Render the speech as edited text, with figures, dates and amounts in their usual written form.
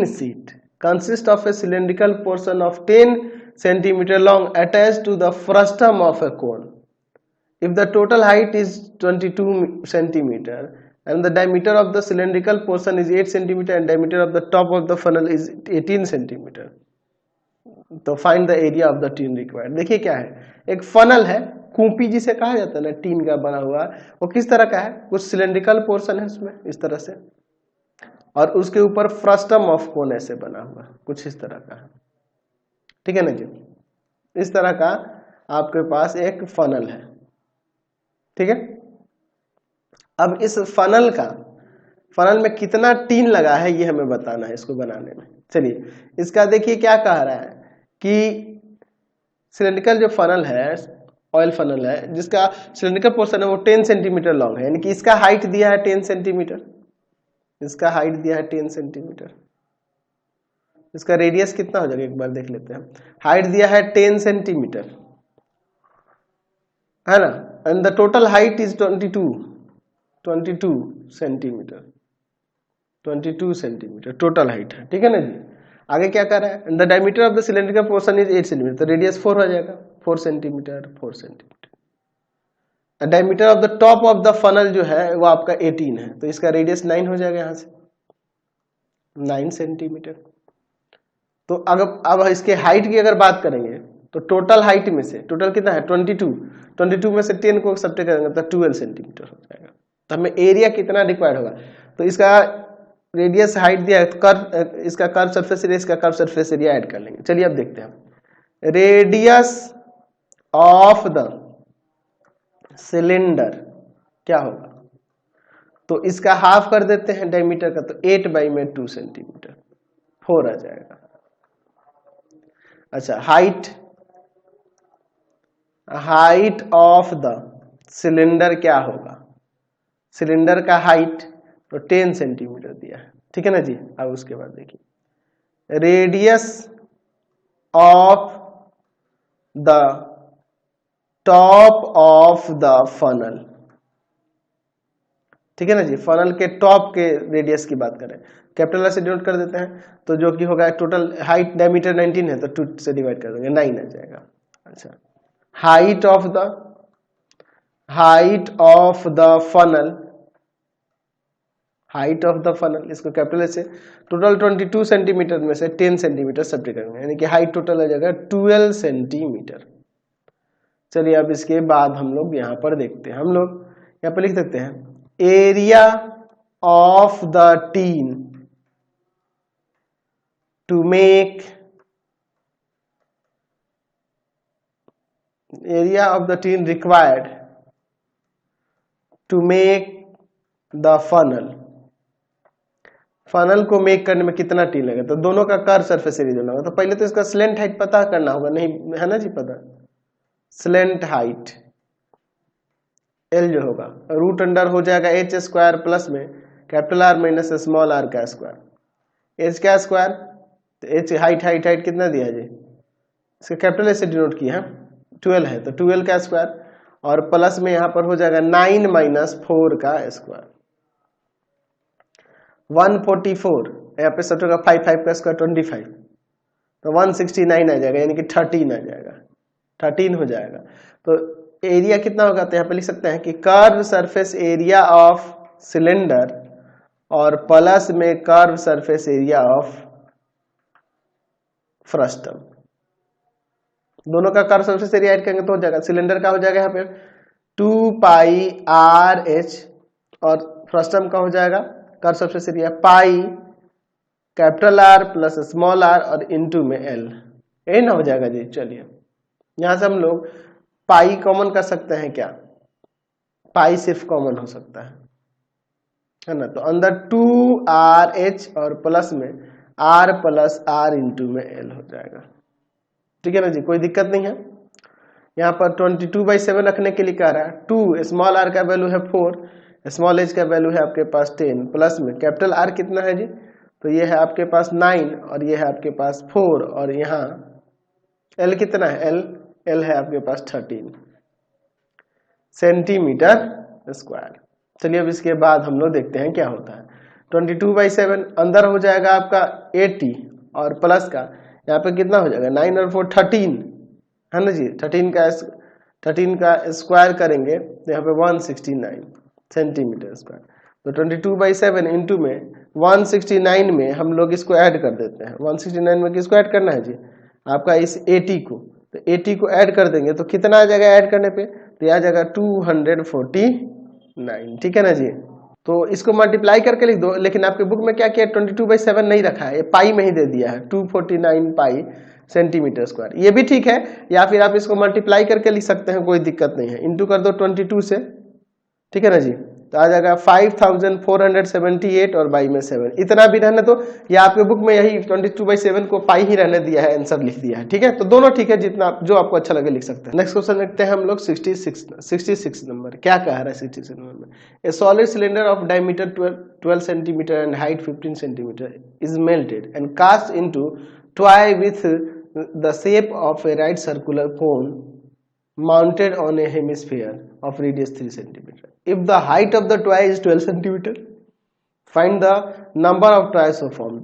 tin sheet consists of a cylindrical portion of 10 centimeter long attached to the frustum of a cone. If the total height is 22 centimeter and the diameter of the cylindrical portion is 8 centimeter and diameter of the top of the funnel is 18 centimeter, तो find the area of the tin required. देखिए क्या है, एक funnel है, कूपी जिसे कहा जाता है ना, टीन का बना हुआ, वो किस तरह का है, कुछ सिलेंड्रिकल पोर्शन है उसमें इस तरह से, और उसके ऊपर फ्रस्टम ऑफ कोन ऐसे बना हुआ, कुछ इस तरह का है, ठीक है ना जी। इस तरह का आपके पास एक फनल है, ठीक है। अब इस फनल में कितना टीन लगा है ये हमें बताना है इसको बनाने में। चलिए इसका देखिए क्या कह रहा है कि सिलेंड्रिकल जो फनल है, ऑयल फनल है, जिसका सिलेंड्रिकल पोर्शन है वो 10 सेंटीमीटर लॉन्ग है, यानी कि इसका हाइट दिया है 10 सेंटीमीटर, इसका हाइट दिया है 10 सेंटीमीटर, इसका रेडियस कितना हो जाएगा एक बार देख लेते हैं। हाइट दिया है 10 सेंटीमीटर, है ना, and the total height is 22 centimetre, 22 centimetre total height है, ठीक है ना जी। आगे क्या कर रहा है, the diameter of the cylindrical portion is 8 centimetre, तो रेडियस 4 हो जाएगा, 4 centimetre, 4 centimetre. Diameter of the top of the funnel जो है वो आपका 18 है, तो इसका रेडियस 9 हो जाएगा, यहां से 9 सेंटीमीटर। तो अब इसके हाइट की अगर बात करेंगे तो टोटल हाइट में से टोटल कितना है 22 में से 10 को सब्ट्रैक्ट करेंगे तो 12 सेंटीमीटर हो जाएगा। तो हमें एरिया कितना रिक्वायर्ड होगा, तो इसका रेडियस हाइट दिया है, कर्व, इसका कर्व सरफेस एरिया, इसका कर्व सरफेस एरिया ऐड कर लेंगे। चलिए अब देखते हैं रेडियस ऑफ द सिलेंडर क्या होगा, तो इसका हाफ कर देते हैं डायमीटर का, तो 8/2 सेंटीमीटर, 4 आ जाएगा। अच्छा हाइट ऑफ द सिलेंडर क्या होगा, सिलेंडर का हाइट तो 10 सेंटीमीटर दिया है, ठीक है ना जी। अब उसके बाद देखिए radius of the top of the funnel, ठीक है ना जी। फनल के टॉप के रेडियस की बात करें, कैपिटल से डिनोट कर देते हैं, तो जो कि होगा टोटल हाइट डायमीटर 19 है, तो 2 से डिवाइड कर देंगे, 9 आ जाएगा। अच्छा height of the funnel, height of the funnel, इसको कैपिटल से टोटल 22 सेंटीमीटर में से 10 सेंटीमीटर सब्ट्रैक्ट करेंगे, यानी कि हाइट टोटल आ जाएगा 12 सेंटीमीटर। चलिए अब इसके बाद हम लोग यहाँ पर देखते हैं, हम लोग यहाँ पर लिख सकते हैं area of the tin to make area of the tin required to make the funnel को मेक करने में कितना टीन लगेगा, तो दोनों का कर्व सरफेस एरिया जो लगा, तो पहले तो इसका स्लेंट हाइट पता करना होगा, नहीं है ना जी पता, स्लेंट हाइट एल जो होगा रूट अंडर हो जाएगा एच स्क्वायर प्लस में capital R minus small R का स्क्वायर, एच का स्क्वायर, तो एच हाइट कितना दिया है जी, इसका कैपिटल एस से डिनोट किया है 12 है, तो 12 का स्क्वायर, और प्लस में यहाँ पर हो जाएगा 9 माइनस 4 का स्क्वायर, 144, यहाँ पे सब का 5 का स्क्वायर 25, तो 169 आ जाएगा, यानी कि 13 आ जाएगा, 13 हो जाएगा। तो एरिया कितना होगा, तो यहाँ पे लिख सकते हैं कि curve surface area of cylinder और प्लस में curve surface area of frustum, दोनों का कर्व सरफेस एरिया ऐड करेंगे तो हो जाएगा, सिलेंडर का हो जाएगा यहाँ पे 2πRh और फ्रस्टम का हो जाएगा curve surface area pi capital R plus small R और इनटू में एल, यही ना हो जाएगा जी। चलिए यहां से हम लोग पाई कॉमन कर सकते हैं, क्या पाई सिर्फ कॉमन हो सकता है ना, तो अंदर 2RH और प्लस में R प्लस R इंटू में L हो जाएगा, ठीक है ना जी, कोई दिक्कत नहीं है। यहाँ पर 22/7 रखने के लिए कह रहा है, 2 स्मॉल r का वैल्यू है 4, स्मॉल h का वैल्यू है आपके पास 10, प्लस में कैपिटल R कितना है जी, तो ये है आपके पास 9 और ये है आपके पास 4, और यहाँ L कितना है, L है आपके पास 13 सेंटीमीटर स्क्वायर। चलिए अब इसके बाद हम लोग देखते हैं क्या होता है। 22/7 अंदर हो जाएगा आपका 80 और प्लस का यहाँ पे कितना हो जाएगा 9 और 4 13 है ना जी। 13 का स्क्वायर करेंगे तो यहाँ पे 169 सेंटीमीटर स्क्वायर। तो 22/7 इंटू में 169 में हम लोग इसको ऐड कर देते हैं। 169 में किसको ऐड करना है जी आपका इस 80 को। तो 80 को ऐड कर देंगे तो कितना आ जाएगा ऐड करने पे तो आ जाएगा 249। ठीक है ना जी। तो इसको मल्टीप्लाई करके लिख दो, लेकिन आपके बुक में क्या किया 22/7 नहीं रखा है, ये पाई में ही दे दिया है 249 पाई सेंटीमीटर स्क्वायर। ये भी ठीक है, या फिर आप इसको मल्टीप्लाई करके लिख सकते हैं, कोई दिक्कत नहीं है। इंटू कर दो 22 से, ठीक है ना जी। तो आ जाएगा 5478 और बाई में 7 इतना भी रहने दो, या आपके बुक में यही 22/7 को पाई ही रहने दिया है, आंसर लिख दिया है। ठीक है, तो दोनों ठीक है, जितना जो आपको अच्छा लगे लिख सकते हैं। नेक्स्ट क्वेश्चन देखते हैं हम लोग 66 नंबर। क्या कह रहा है 66 नंबर में, a solid cylinder of diameter 12 centimetre and height 15 centimetre is melted and cast into toy with the shape of a right circular cone mounted on a hemisphere of radius 3 centimeter. If the height of the toy is 12 centimeter, find the number of toys so formed.